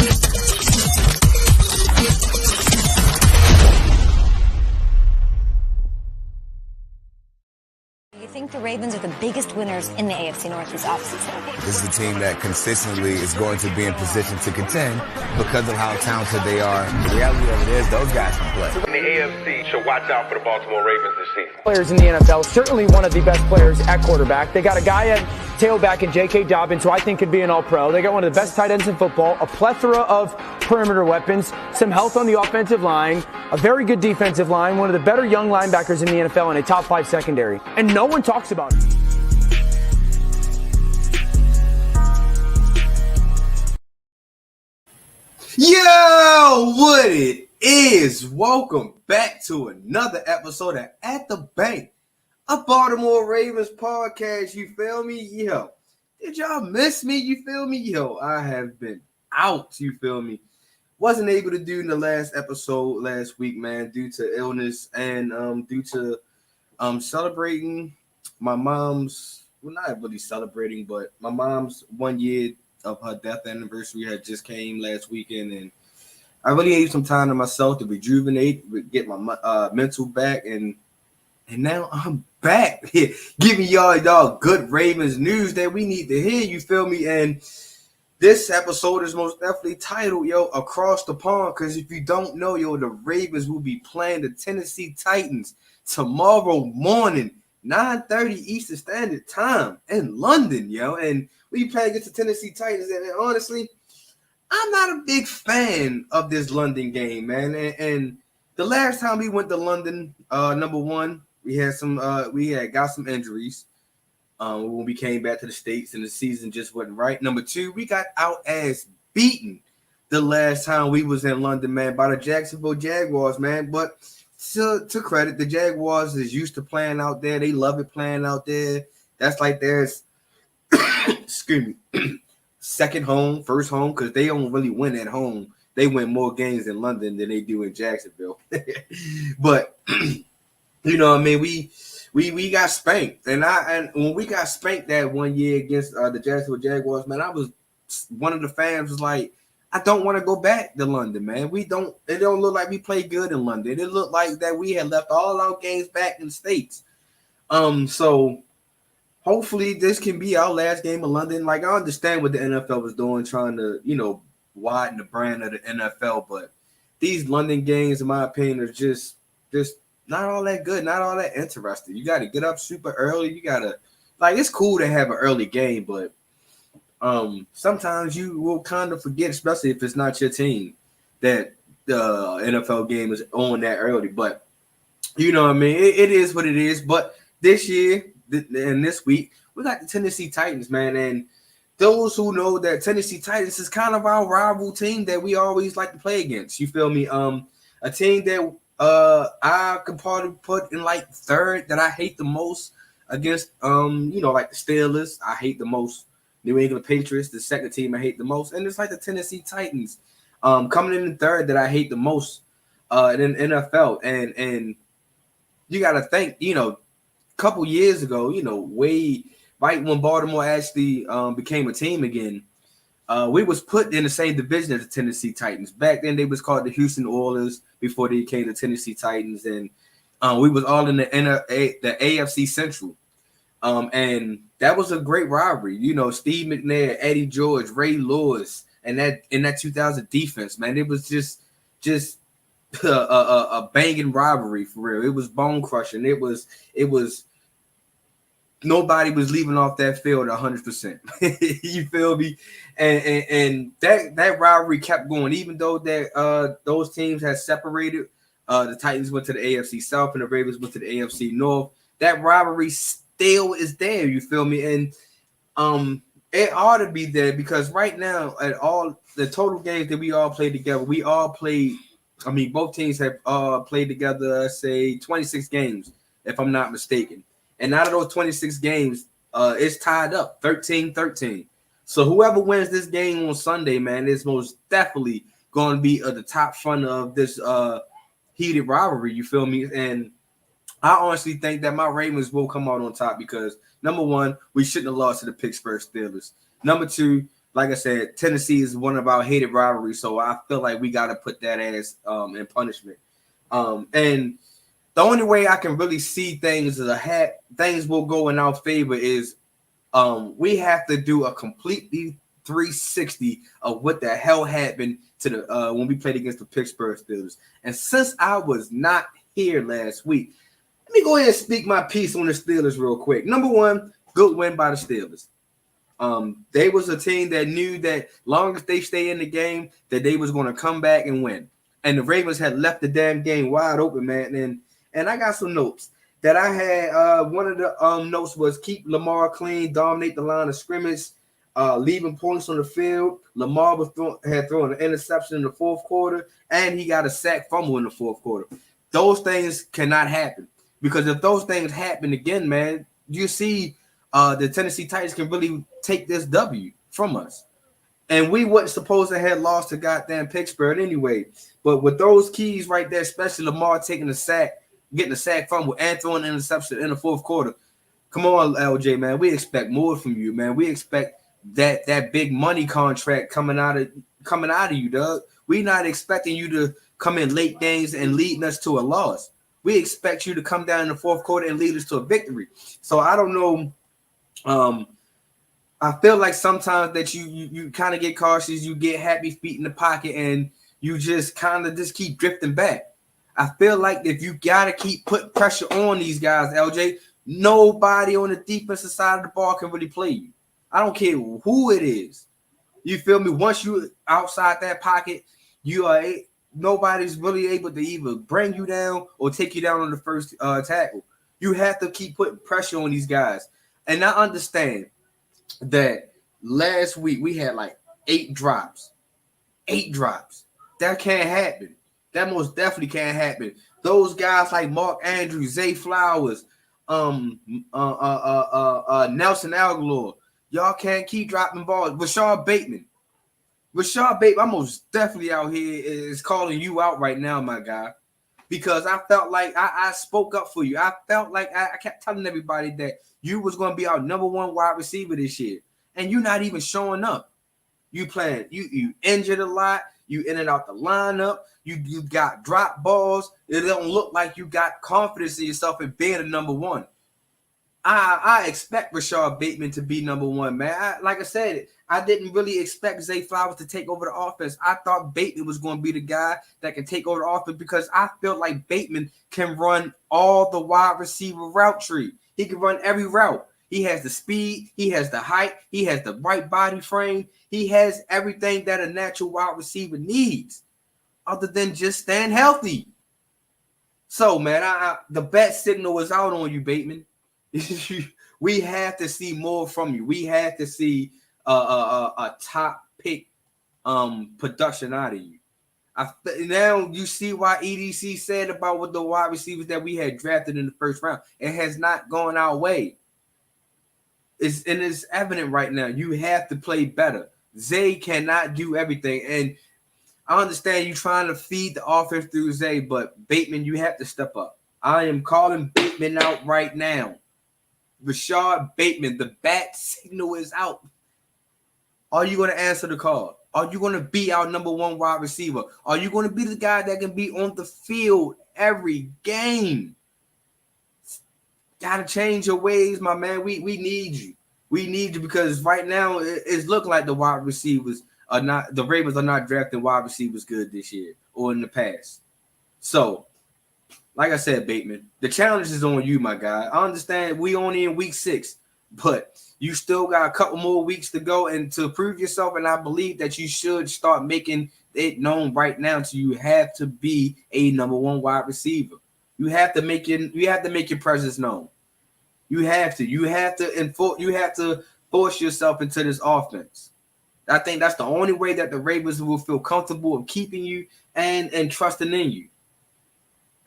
I think the Ravens are the biggest winners in the AFC North this offseason. This is a team that consistently is going to be in position to contend because of how talented they are. The reality of it is those guys can play. The AFC should watch out for the Baltimore Ravens this season. Players in the NFL, certainly one of the best players at quarterback. They got a guy at tailback in J.K. Dobbins, who I think could be an all-pro. They got one of the best tight ends in football, a plethora of perimeter weapons, some health on the offensive line, a very good defensive line, one of the better young linebackers in the NFL, and a top 5 secondary. And no one talks about it. Yo, what it is? Welcome back to another episode of At the Bank, a Baltimore Ravens podcast. You feel me? Yo, did y'all miss me? You feel me? Yo, I have been out. You feel me? Wasn't able to do the last episode last week, man, due to illness and due to celebrating my mom's, well, not really celebrating, but my mom's 1 year of her death anniversary had just came last weekend, and I really needed some time to myself to rejuvenate, get my mental back, and now I'm back here giving y'all good Ravens news that we need to hear. You feel me? And this episode is most definitely titled, Across the Pond, because if you don't know, the Ravens will be playing the Tennessee Titans tomorrow morning, 9:30 Eastern Standard Time in London, and we play against the Tennessee Titans. And honestly, I'm not a big fan of this London game, man. And the last time we went to London, number one, we had got some injuries when we came back to the States, and the season just wasn't right. Number two, we got out ass beaten the last time we was in London, man, by the Jacksonville Jaguars, man. But to credit, the Jaguars is used to playing out there. They love it playing out there. That's like theirs, excuse me, second home, first home, because they don't really win at home. They win more games in London than they do in Jacksonville. But you know what I mean? We got spanked, and when we got spanked that 1 year against the Jacksonville Jaguars, man, I was one of the fans was like, I don't want to go back to London, man. It don't look like we played good in London. It looked like that we had left all our games back in the States. So hopefully this can be our last game in London. Like, I understand what the NFL was doing, trying to, widen the brand of the NFL, but these London games, in my opinion, are just not all that good, not all that interesting. You got to get up super early. You got to, it's cool to have an early game, but sometimes you will kind of forget, especially if it's not your team, that the NFL game is on that early. But you know what I mean? It is what it is. But this year and this week, we got the Tennessee Titans, man. And those who know that Tennessee Titans is kind of our rival team that we always like to play against. You feel me? A team that I could probably put in third that I hate the most against like the Steelers. I hate the most. New England Patriots, the second team I hate the most, and it's like the Tennessee Titans coming in third that I hate the most in the NFL. And you got to think, a couple years ago, way right when Baltimore actually became a team again, we was put in the same division as the Tennessee Titans. Back then, they was called the Houston Oilers before they became the Tennessee Titans, and we was all in the AFC Central. And that was a great rivalry. Steve McNair, Eddie George, Ray Lewis, and that 2000 defense, man. It was just a banging rivalry for real. It was bone crushing. It was nobody was leaving off that field 100%. You feel me? And that rivalry kept going, even though that those teams had separated. The Titans went to the AFC South and the Ravens went to the AFC North. That rivalry still is there. You feel me? And it ought to be there because right now, at all the total games that we all played together, both teams have played together, say 26 games, if I'm not mistaken. And out of those 26 games, it's tied up 13-13. So whoever wins this game on Sunday, man, is most definitely going to be the top front of this heated rivalry. You feel me? And I honestly think that my Ravens will come out on top because, number one, we shouldn't have lost to the Pittsburgh Steelers. Number two, like I said, Tennessee is one of our hated rivalries, so I feel like we got to put that as in punishment. And the only way I can really see things things will go in our favor is we have to do a completely 360 of what the hell happened to the when we played against the Pittsburgh Steelers. And since I was not here last week, let me go ahead and speak my piece on the Steelers real quick. Number one, good win by the Steelers. They was a team that knew that long as they stay in the game, that they was going to come back and win. And the Ravens had left the damn game wide open, man. And I got some notes that I had. One of the notes was keep Lamar clean, dominate the line of scrimmage, leaving points on the field. Lamar had thrown an interception in the fourth quarter, and he got a sack fumble in the fourth quarter. Those things cannot happen, because if those things happen again, man, you see the Tennessee Titans can really take this W from us. And we wasn't supposed to have lost to goddamn Pittsburgh anyway. But with those keys right there, especially Lamar taking the sack, getting the sack fumble, and throwing an interception in the fourth quarter. Come on, LJ, man. We expect more from you, man. We expect that big money contract coming out of you, Doug. We're not expecting you to come in late games and leading us to a loss. We expect you to come down in the fourth quarter and lead us to a victory. So I don't know. I feel like sometimes that you kind of get cautious, you get happy feet in the pocket, and you just kind of just keep drifting back. I feel like if you gotta keep putting pressure on these guys, LJ, nobody on the defensive side of the ball can really play you. I don't care who it is. You feel me? Once you outside that pocket, nobody's really able to either bring you down or take you down on the first tackle. You have to keep putting pressure on these guys. And I understand that last week we had like 8 drops. 8 drops. That can't happen. That most definitely can't happen. Those guys like Mark Andrews, Zay Flowers, Nelson Aguilar, y'all can't keep dropping balls. Rashad Bateman, I'm most definitely out here is calling you out right now, my guy, because I felt like I spoke up for you. I felt like I kept telling everybody that you was going to be our number one wide receiver this year, and you're not even showing up. You playing, you injured a lot. You in and out the lineup. You got drop balls. It don't look like you got confidence in yourself in being a number one. I expect Rashad Bateman to be number one, man. Like I said, I didn't really expect Zay Flowers to take over the offense. I thought Bateman was going to be the guy that can take over the offense, because I feel like Bateman can run all the wide receiver route tree. He can run every route. He has the speed. He has the height. He has the right body frame. He has everything that a natural wide receiver needs, other than just staying healthy. So, man, the bet signal is out on you, Bateman. We have to see more from you. We have to see a top pick production out of you. Now you see why EDC said about what the wide receivers that we had drafted in the first round. It has not gone our way. It's evident right now. You have to play better. Zay cannot do everything. And I understand you trying to feed the offense through Zay, but Bateman, you have to step up. I am calling Bateman out right now. Rashad Bateman, the bat signal is out. Are you going to answer the call? Are you going to be our number one wide receiver? Are you going to be the guy that can be on the field every game? Got to change your ways, my man. We need you. We need you, because right now it's looking like the wide receivers are not, the Ravens are not drafting wide receivers good this year or in the past. So, like I said, Bateman, the challenge is on you, my guy. I understand we only in week 6, but you still got a couple more weeks to go and to prove yourself. And I believe that you should start making it known right now. So you have to be a number one wide receiver. You have to make your presence known. You have to force yourself into this offense. I think that's the only way that the Ravens will feel comfortable of keeping you and trusting in you.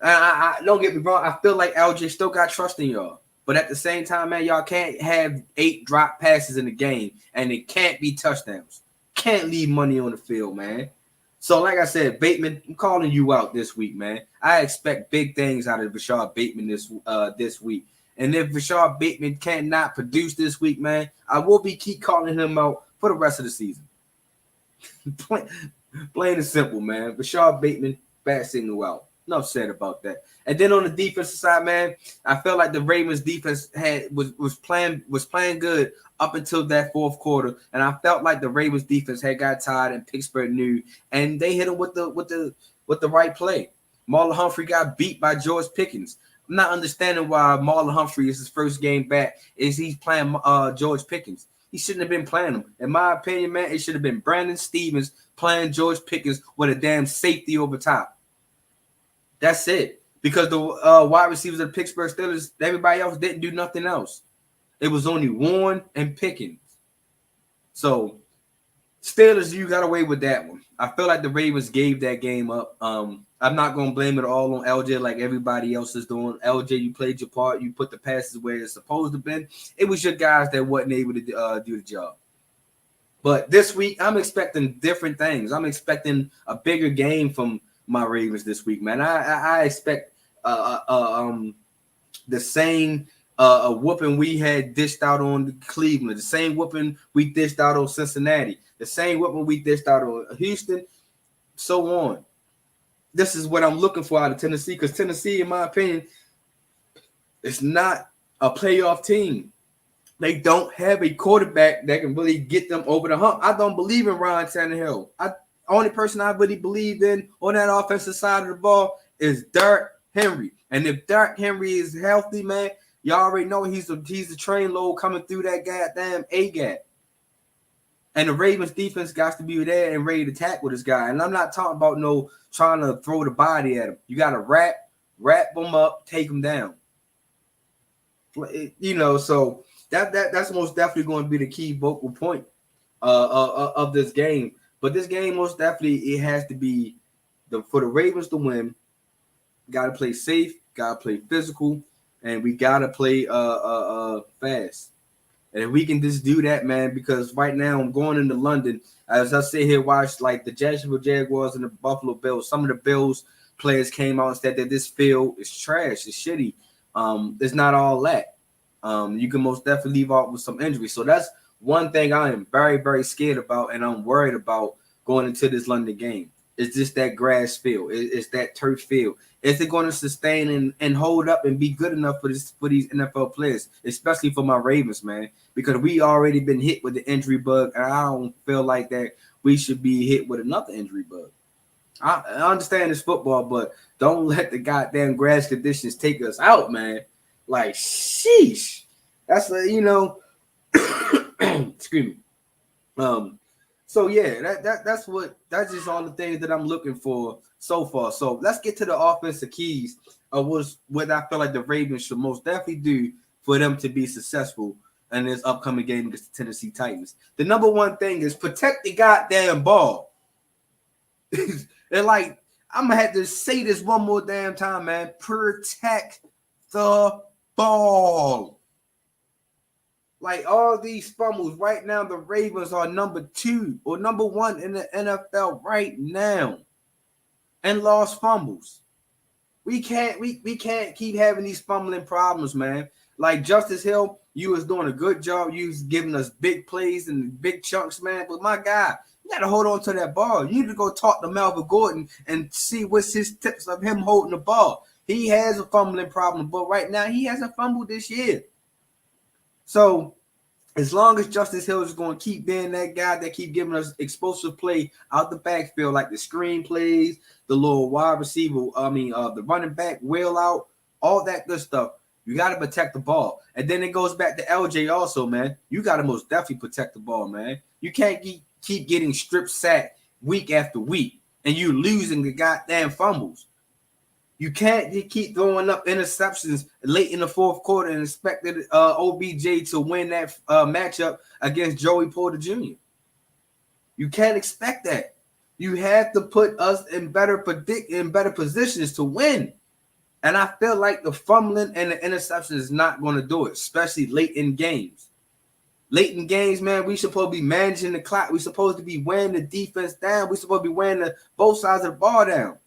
I don't get me wrong. I feel like LJ still got trust in y'all. But at the same time, man, y'all can't have 8 drop passes in the game, and it can't be touchdowns. Can't leave money on the field, man. So, like I said, Bateman, I'm calling you out this week, man. I expect big things out of Rashad Bateman this week. And if Rashad Bateman cannot produce this week, man, I will keep calling him out for the rest of the season. Plain and simple, man. Rashad Bateman, bad signal out. Enough said about that. And then on the defensive side, man, I felt like the Ravens defense was playing good up until that fourth quarter, and I felt like the Ravens defense had got tired, and Pittsburgh knew, and they hit him with the right play. Marlon Humphrey got beat by George Pickens. I'm not understanding why Marlon Humphrey is his first game back. He's playing George Pickens. He shouldn't have been playing him. In my opinion, man, it should have been Brandon Stevens playing George Pickens with a damn safety over top. That's it. Because the wide receivers of the Pittsburgh Steelers, everybody else didn't do nothing else. It was only Warren and Pickens. So, Steelers, you got away with that one. I feel like the Ravens gave that game up. I'm not going to blame it all on LJ like everybody else is doing. LJ, you played your part. You put the passes where it's supposed to be. It was your guys that wasn't able to do the job. But this week, I'm expecting different things. I'm expecting a bigger game from my Ravens this week, man. I expect the same whooping we had dished out on Cleveland, the same whooping we dished out on Cincinnati, the same whooping we dished out on Houston, so on. This is what I'm looking for out of Tennessee, because Tennessee, in my opinion, is not a playoff team. They don't have a quarterback that can really get them over the hump. I don't believe in Ryan Tannehill. Only person I really believe in on that offensive side of the ball is Derrick Henry. And if Derrick Henry is healthy, man, you already know he's a train load coming through that goddamn A-gap. And the Ravens defense got to be there and ready to tackle this guy. And I'm not talking about no trying to throw the body at him. You got to wrap him up, take him down. You know, so that's most definitely going to be the key vocal point of this game. But this game, most definitely, it has to be for the Ravens to win. Got to play safe, got to play physical, and we got to play fast. And if we can just do that, man, because right now I'm going into London. As I sit here, watch like the Jacksonville Jaguars and the Buffalo Bills. Some of the Bills players came out and said that this field is trash, it's shitty. It's not all that. You can most definitely leave out with some injuries. So that's one thing I am very, very scared about, and I'm worried about going into this London game. It's just that grass field. It's that turf field. Is it going to sustain and hold up and be good enough for these NFL players, especially for my Ravens, man? Because we already been hit with the injury bug, and I don't feel like that we should be hit with another injury bug. I understand it's football, but don't let the goddamn grass conditions take us out, man. Like, sheesh. That's excuse me. So yeah, that's just all the things that I'm looking for so far. So let's get to the offensive keys of what I feel like the Ravens should most definitely do for them to be successful in this upcoming game against the Tennessee Titans. The number one thing is protect the goddamn ball. And like, I'm gonna have to say this one more damn time, man. Protect the ball. Like all these fumbles right now, the Ravens are number 2 or number 1 in the NFL right now, and lost fumbles. We can't keep having these fumbling problems, man. Like Justice Hill, you was doing a good job. You was giving us big plays and big chunks, man. But my God, you got to hold on to that ball. You need to go talk to Melvin Gordon and see what's his tips of him holding the ball. He has a fumbling problem, but right now he hasn't fumbled this year. So as long as Justice Hill is going to keep being that guy that keep giving us explosive play out the backfield, like the screen plays, the little wide receiver, the running back wheel out, all that good stuff, you got to protect the ball. And then it goes back to LJ also, man. You got to most definitely protect the ball, man. You can't keep getting strip sacked week after week and you losing the goddamn fumbles. You can't keep throwing up interceptions late in the fourth quarter and expected OBJ to win that matchup against Joey Porter Jr. You can't expect that. You have to put us in better positions to win. And I feel like the fumbling and the interception is not going to do it, especially late in games. Late in games, man, we supposed to be managing the clock. We supposed to be wearing the defense down. We supposed to be wearing both sides of the ball down.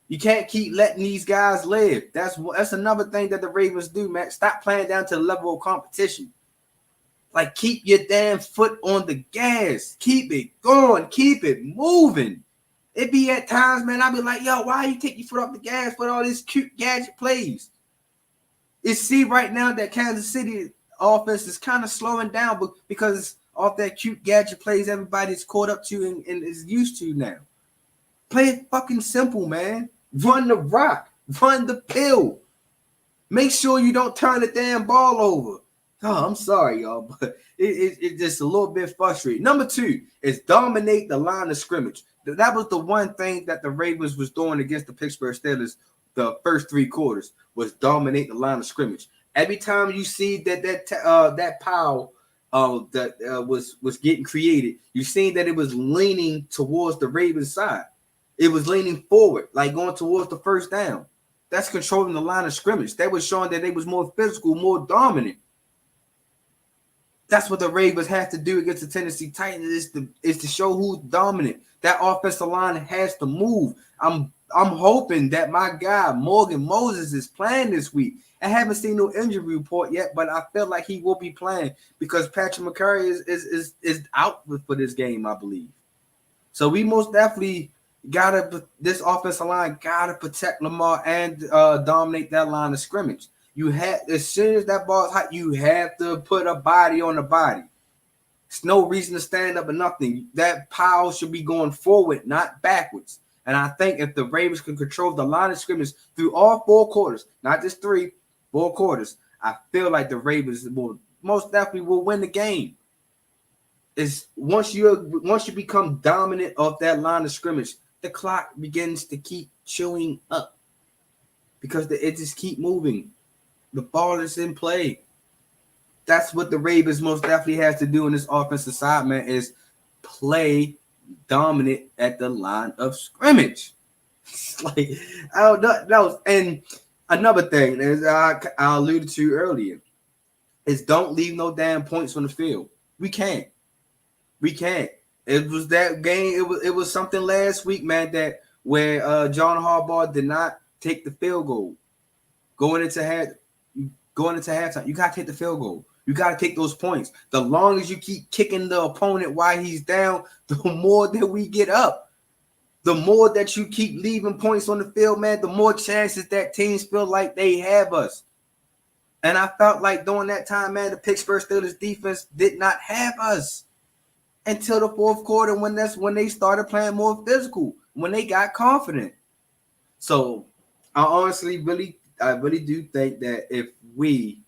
You can't keep letting these guys live. That's another thing that the Ravens do, man. Stop playing down to the level of competition. Like, keep your damn foot on the gas. Keep it going. Keep it moving. It be at times, man, I be like, yo, why you take your foot off the gas for all these cute gadget plays? You see right now that Kansas City offense is kind of slowing down because of that cute gadget plays everybody's caught up to and is used to now. Play it fucking simple, man. Run the rock. Run the pill. Make sure you don't turn the damn ball over. Oh, I'm sorry, y'all, but it's just a little bit frustrating. Number 2 is dominate the line of scrimmage. That was the one thing that the Ravens was doing against the Pittsburgh Steelers the first 3 quarters was dominate the line of scrimmage. Every time you see that pile that was getting created, you seen that it was leaning towards the Ravens side. It was leaning forward, like going towards the first down. That's controlling the line of scrimmage. That was showing that they was more physical, more dominant. That's what the Ravens have to do against the Tennessee Titans is to show who's dominant. That offensive line has to move. I'm hoping that my guy Morgan Moses is playing this week. I haven't seen no injury report yet, but I feel like he will be playing because Patrick McCurry is out for this game, I believe. So we most definitely this offensive line gotta protect Lamar and dominate that line of scrimmage. You have, as soon as that ball's hot, you have to put a body on the body. There's no reason to stand up or nothing. That pile should be going forward, not backwards. And I think if the Ravens can control the line of scrimmage through all 4 quarters, not just 3, 4 quarters, I feel like the Ravens will most definitely will win the game. Is once you become dominant of that line of scrimmage, the clock begins to keep chewing up because it just keep moving. The ball is in play. That's what the Ravens most definitely has to do in this offensive side, man, is play dominant at the line of scrimmage. Like, I don't know. And another thing, as I alluded to earlier, is don't leave no damn points on the field. We can't. It was that game. It was something last week, man, that where John Harbaugh did not take the field goal. Going into halftime, you gotta take the field goal. You gotta take those points. The longer as you keep kicking the opponent while he's down, the more that we get up. The more that you keep leaving points on the field, man, the more chances that teams feel like they have us. And I felt like during that time, man, the Pittsburgh Steelers defense did not have us until the 4th quarter when they started playing more physical, when they got confident. So I really do think that if we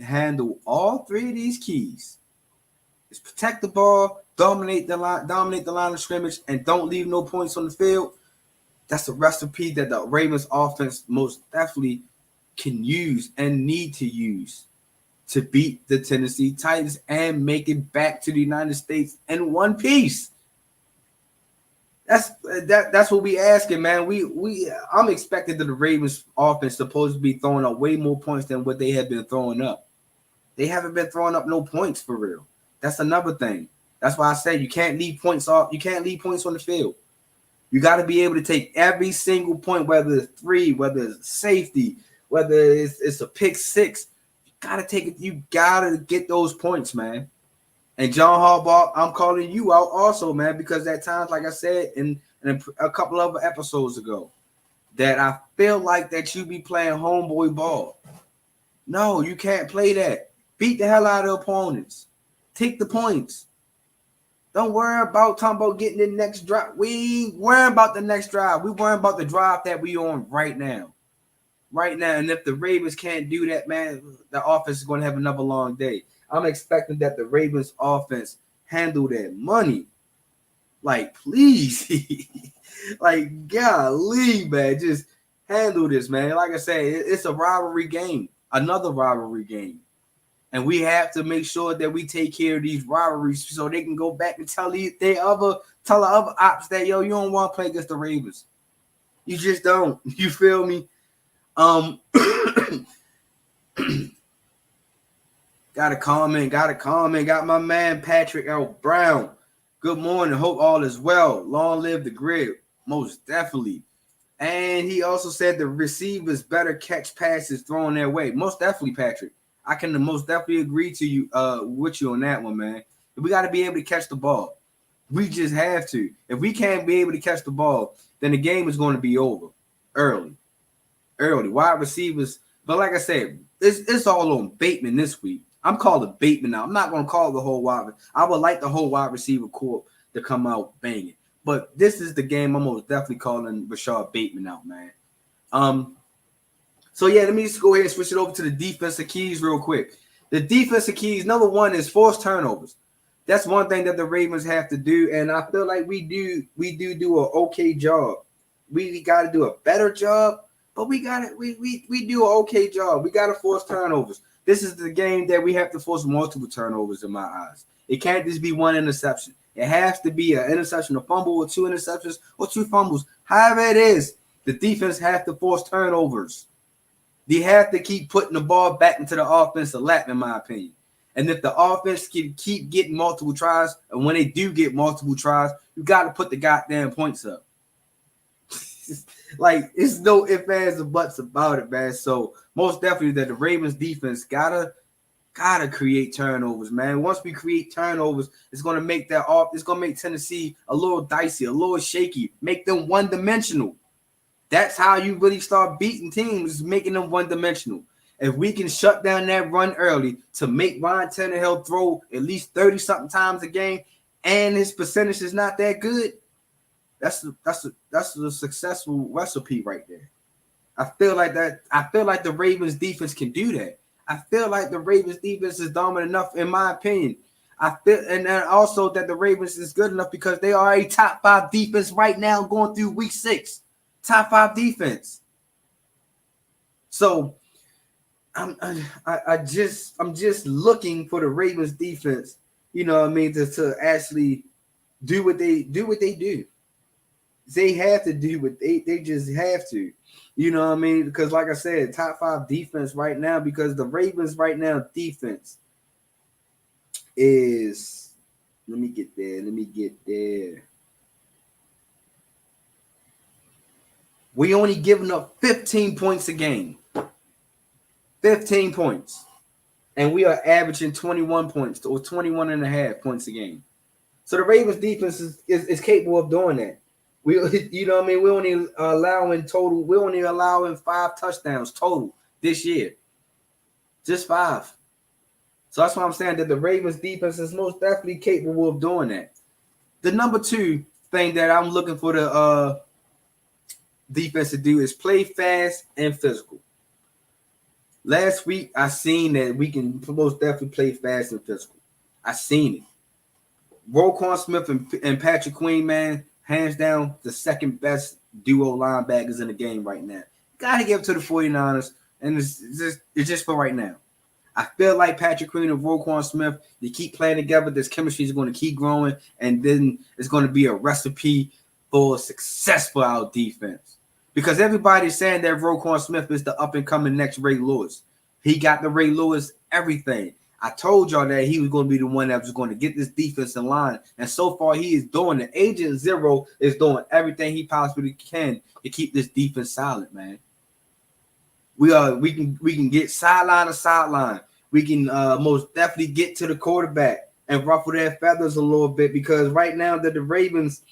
handle all 3 of these keys, is protect the ball, dominate the line of scrimmage, and don't leave no points on the field, that's a recipe that the Ravens offense most definitely can use and need to use to beat the Tennessee Titans and make it back to the United States in one piece. That's what we asking, man. I'm expecting that the Ravens offense supposed to be throwing up way more points than what they have been throwing up. They haven't been throwing up no points for real. That's another thing. That's why I say you can't leave points off. You can't leave points on the field. You got to be able to take every single point, whether it's 3, whether it's safety, whether it's a pick 6. You got to take it. You got to get those points, man. And John Harbaugh, I'm calling you out also, man, because at times, like I said in a couple of episodes ago, that I feel like that you be playing homeboy ball. No, you can't play that. Beat the hell out of opponents. Take the points. Don't worry about talking about getting the next drive. We ain't worrying about the next drive. We worrying about the drive that we on right now. Right now. And if the Ravens can't do that, man, the offense is going to have another long day. I'm expecting that the Ravens offense handle that money. Like, please. Like, golly, man. Just handle this, man. Like I said, it's a rivalry game. Another rivalry game. And we have to make sure that we take care of these rivalries so they can go back and tell the other ops that, yo, you don't want to play against the Ravens. You just don't. You feel me? Got a comment. Got my man Patrick L. Brown. Good morning. Hope all is well. Long live the grid. Most definitely. And he also said the receivers better catch passes thrown their way. Most definitely, Patrick. I can most definitely agree to you with you on that one, man. We got to be able to catch the ball. We just have to. If we can't be able to catch the ball, then the game is going to be over early. Wide receivers. But like I said, it's all on Bateman this week. I'm calling Bateman now. I'm not going to call the whole wide. I would like the whole wide receiver corps to come out banging. But this is the game I'm most definitely calling Rashad Bateman out, man. So yeah, let me just go ahead and switch it over to the defensive keys real quick. The defensive keys, number one is forced turnovers. That's one thing that the Ravens have to do, and I feel like we do an okay job. We got to do a better job, but we do an okay job. We got to force turnovers. This is the game that we have to force multiple turnovers in my eyes. It can't just be one interception. It has to be an interception, a fumble, or two interceptions, or two fumbles. However it is, the defense has to force turnovers. They have to keep putting the ball back into the offensive lap, in my opinion. And if the offense can keep getting multiple tries, and when they do get multiple tries, you got to put the goddamn points up. Like, it's no ifs, ands, or buts about it, man. So most definitely that the Ravens defense gotta create turnovers, man. Once we create turnovers, it's gonna make Tennessee a little dicey, a little shaky, make them one-dimensional. That's how you really start beating teams, making them one-dimensional. If we can shut down that run early to make Ryan Tannehill throw at least 30-something times a game, and his percentage is not that good, that's a successful recipe right there. I feel like the Ravens defense can do that. I feel like the Ravens defense is dominant enough, in my opinion. I feel, and then also that the Ravens is good enough because they are a top 5 defense right now going through week 6. Top 5 defense. So I'm just looking for the Ravens defense, you know what I mean, to actually do what they do. They have to do what they just have to. You know what I mean? Because like I said, top 5 defense right now, because the Ravens right now defense is, let me get there. We only giving up 15 points a game. 15 points. And we are averaging 21 points or 21 and a half points a game. So the Ravens defense is capable of doing that. You know what I mean? We're only allowing 5 touchdowns total this year. Just 5. So that's why I'm saying that the Ravens defense is most definitely capable of doing that. The number 2 thing that I'm looking for the defense to do is play fast and physical. Last week, I seen that we can most definitely play fast and physical. I seen it. Roquan Smith and Patrick Queen, man, hands down, the second best duo linebackers in the game right now. Got to give it to the 49ers, and it's just for right now. I feel like Patrick Queen and Roquan Smith, they keep playing together. This chemistry is going to keep growing, and then it's going to be a recipe for success for our defense. Because everybody's saying that Roquan Smith is the up-and-coming next Ray Lewis. He got the Ray Lewis everything. I told y'all that he was going to be the one that was going to get this defense in line. And so far, he is doing it. Agent Zero is doing everything he possibly can to keep this defense solid, man. We can get sideline to sideline. We can most definitely get to the quarterback and ruffle their feathers a little bit, because right now that the Ravens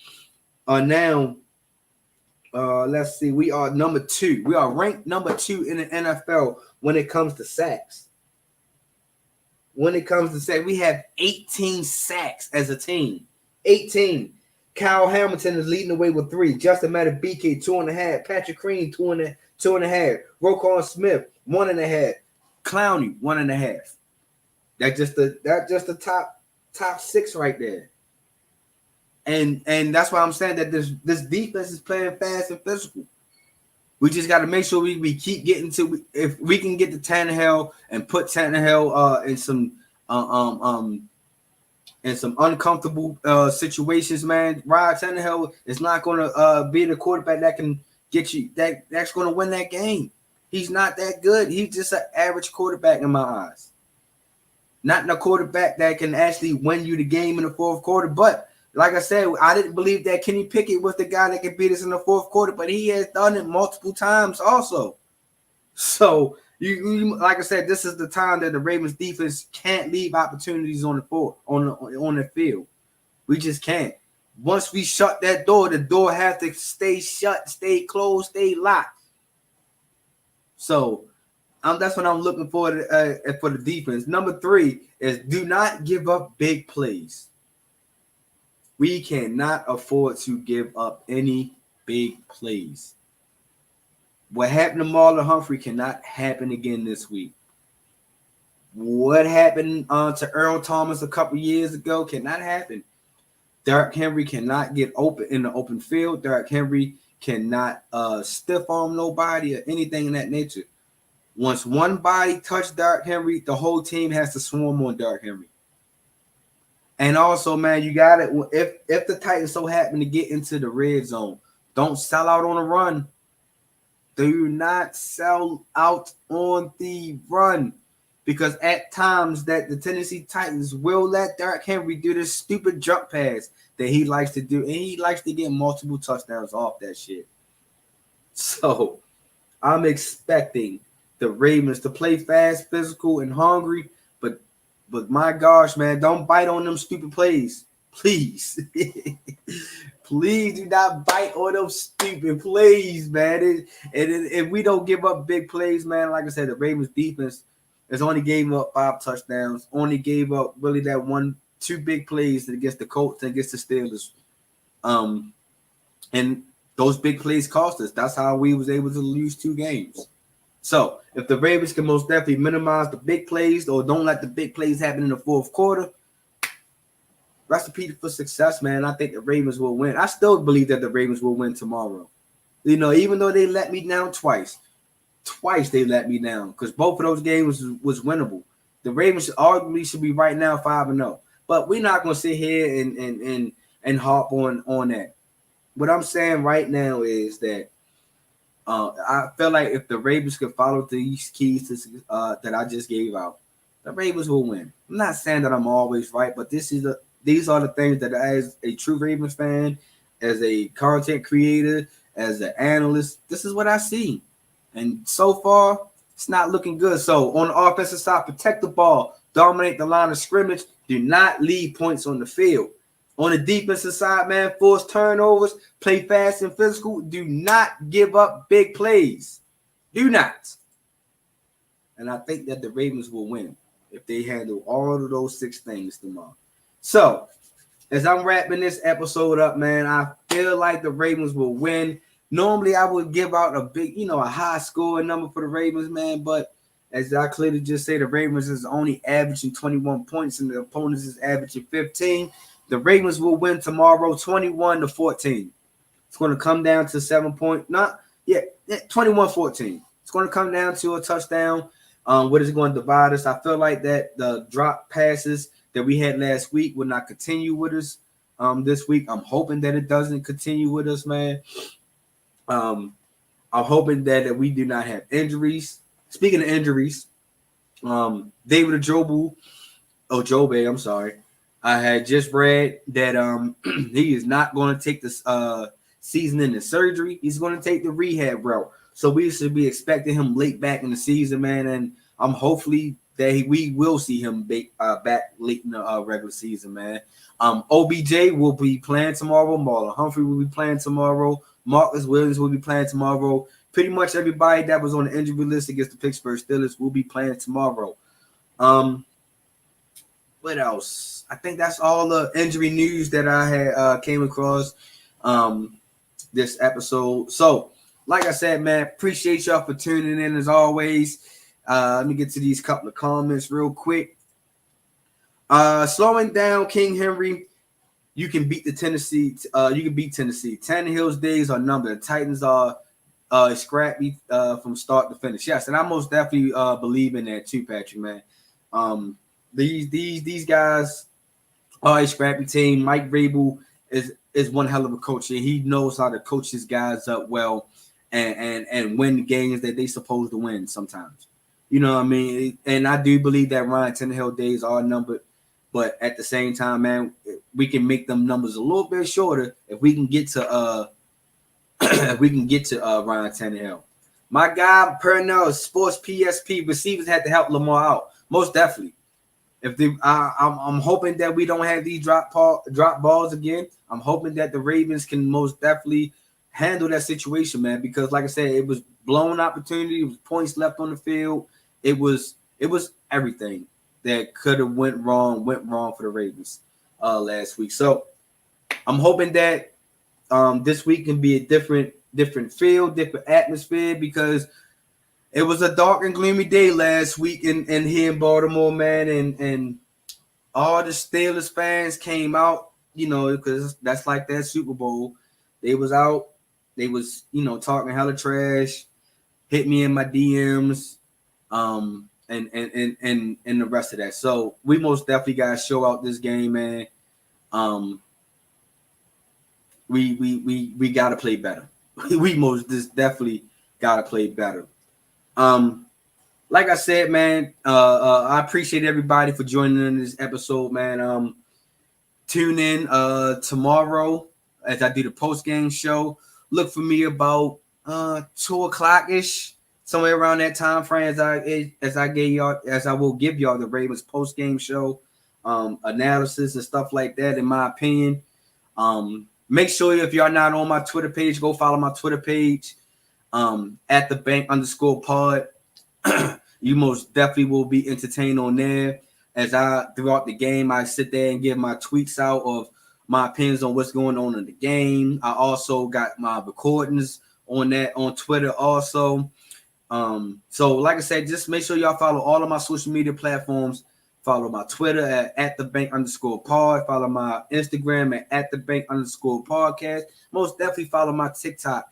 are now, let's see, we are number 2. We are ranked number 2 in the NFL when it comes to sacks. When it comes to sacks, we have 18 sacks as a team. 18. Kyle Hamilton is leading the way with 3. Justin Madubuike, 2.5. Patrick Queen, 2.5. Roquan Smith, 1.5. Clowney, 1.5. That's just the top 6 right there. And that's why I'm saying that this defense is playing fast and physical. We just got to make sure we keep getting to, if we can get to Tannehill and put Tannehill in some uncomfortable situations, man. Ryan Tannehill is not going to be the quarterback that can get you that's going to win that game. He's not that good. He's just an average quarterback in my eyes. Not a quarterback that can actually win you the game in the fourth quarter. But like I said, I didn't believe that Kenny Pickett was the guy that could beat us in the fourth quarter, but he has done it multiple times also. So You like I said, this is the time that the Ravens defense can't leave opportunities on the field. We just can't. Once we shut that door, the door has to stay shut, stay closed, stay locked. So that's what I'm looking for the defense. Number 3 is do not give up big plays. We cannot afford to give up any big plays. What happened to Marlon Humphrey cannot happen again this week. What happened to Earl Thomas a couple years ago cannot happen. Derrick Henry cannot get open in the open field. Derrick Henry cannot stiff arm nobody or anything in that nature. Once one body touched Derrick Henry, the whole team has to swarm on Derrick Henry. And also, man, you got it. If the Titans so happen to get into the red zone, don't sell out on a run. Do not sell out on the run. Because at times that the Tennessee Titans will let Derrick Henry do this stupid jump pass that he likes to do. And he likes to get multiple touchdowns off that shit. So I'm expecting the Ravens to play fast, physical, and hungry. But my gosh, man, don't bite on them stupid plays. Please. Please do not bite on those stupid plays, man. If we don't give up big plays, man, like I said, the Ravens defense has only gave up 5 touchdowns, only gave up really that 1-2 big plays against the Colts and against the Steelers. And those big plays cost us. That's how we was able to lose 2 games. So if the Ravens can most definitely minimize the big plays or don't let the big plays happen in the fourth quarter, recipe for success, man. I think the Ravens will win. I still believe that the Ravens will win tomorrow. You know, even though they let me down twice they let me down because both of those games was winnable. The Ravens arguably should be right now 5-0, but we're not going to sit here and harp on that. What I'm saying right now is that I feel like if the Ravens could follow these keys that I just gave out, the Ravens will win. I'm not saying that I'm always right, but these are the things that as a true Ravens fan, as a content creator, as an analyst, this is what I see. And so far, it's not looking good. So on the offensive side, protect the ball, dominate the line of scrimmage, do not leave points on the field. On the defensive side, man, force turnovers, play fast and physical. Do not give up big plays. Do not. And I think that the Ravens will win if they handle all of those 6 things tomorrow. So, as I'm wrapping this episode up, man, I feel like the Ravens will win. Normally, I would give out a high score number for the Ravens, man. But as I clearly just say, the Ravens is only averaging 21 points and the opponents is averaging 15. The Ravens will win tomorrow 21-14. It's going to come down to 21-14. It's going to come down to a touchdown. What is going to divide us? I feel like that the drop passes that we had last week will not continue with us this week. I'm hoping that it doesn't continue with us, man. I'm hoping that we do not have injuries. Speaking of injuries, David Ojabo, I'm sorry. I had just read that he is not going to take this season in the surgery. He's going to take the rehab route. So we should be expecting him late back in the season, man. And I'm hopefully that we will see him back late in the regular season, man. OBJ will be playing tomorrow. Marlon Humphrey will be playing tomorrow. Marcus Williams will be playing tomorrow. Pretty much everybody that was on the injury list against the Pittsburgh Steelers will be playing tomorrow. What else? I think that's all the injury news that I had came across this episode. So, like I said, man, appreciate y'all for tuning in as always. Let me get to these couple of comments real quick. Slowing down King Henry. You can beat Tennessee. Tannehill's days are numbered. The Titans are scrappy from start to finish. Yes, and I most definitely believe in that too, Patrick, man. These guys are a scrappy team. Mike Vrabel is one hell of a coach. And he knows how to coach his guys up well and win games that they supposed to win sometimes. You know what I mean? And I do believe that Ryan Tannehill days are numbered. But at the same time, man, we can make them numbers a little bit shorter if we can get to Ryan Tannehill. My guy Purnell, Sports PSP receivers had to help Lamar out. Most definitely. If they, I'm hoping that we don't have these drop balls again. I'm hoping that the Ravens can most definitely handle that situation, man. Because like I said, it was blown opportunity. It was points left on the field. It was everything that could have went wrong for the Ravens last week. So I'm hoping that this week can be a different feel, different atmosphere, because it was a dark and gloomy day last week in here in Baltimore, man, and all the Steelers fans came out, because that's like that Super Bowl. They was out, they was, talking hella trash, hit me in my DMs, and the rest of that. So we most definitely gotta show out this game, man. We gotta play better. We most definitely gotta play better. Like I said, man, I appreciate everybody for joining in this episode, man. Tune in tomorrow as I do the post-game show. Look for me about 2:00-ish, somewhere around that time frame as I will give y'all the Ravens post-game show, analysis and stuff like that, in my opinion. Make sure if y'all not on my Twitter page, go follow my Twitter page, at the bank_pod. You most definitely will be entertained on there. As throughout the game, I sit there and give my tweets out of my opinions on what's going on in the game. I also got my recordings on Twitter also. So like I said, just make sure y'all follow all of my social media platforms. Follow my Twitter at the bank_pod. Follow my Instagram at the bank_podcast. Most definitely follow my TikTok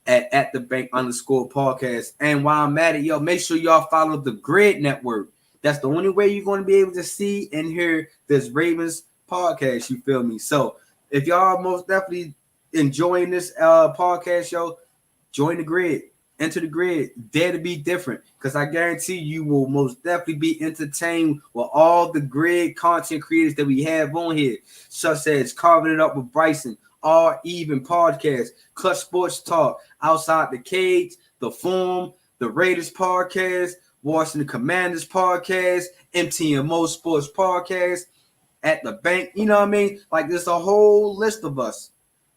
at the bank_podcast. And while I'm at it, make sure y'all follow the Grid Network. That's the only way you're going to be able to see and hear this Ravens podcast. You feel me? So if y'all most definitely enjoying this podcast show, join the Grid. Enter the Grid. Dare to be different, because I guarantee you will most definitely be entertained with all the Grid content creators that we have on here, such as Carving It Up with Bryson, All Even Podcast, Clutch Sports Talk, Outside the Cage, The Forum, the Raiders Podcast, Washington Commanders Podcast, MTMO Sports Podcast, At the Bank. You know what I mean? Like, there's a whole list of us.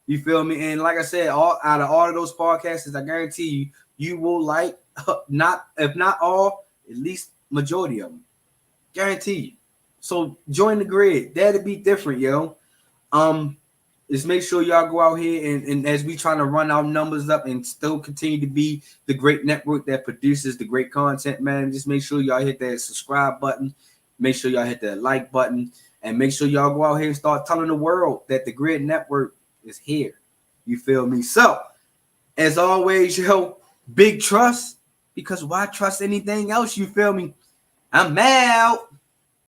You feel me? And like I said, out of all of those podcasts, I guarantee you will like, if not all, at least majority of them. Guarantee you. So join the Grid. That'll be different, yo. Just make sure y'all go out here and as we trying to run our numbers up and still continue to be the great network that produces the great content, man. Just make sure y'all hit that subscribe button. Make sure y'all hit that like button. And make sure y'all go out here and start telling the world that the Grid Network is here. You feel me? So, as always, big trust, because why trust anything else? You feel me? I'm out.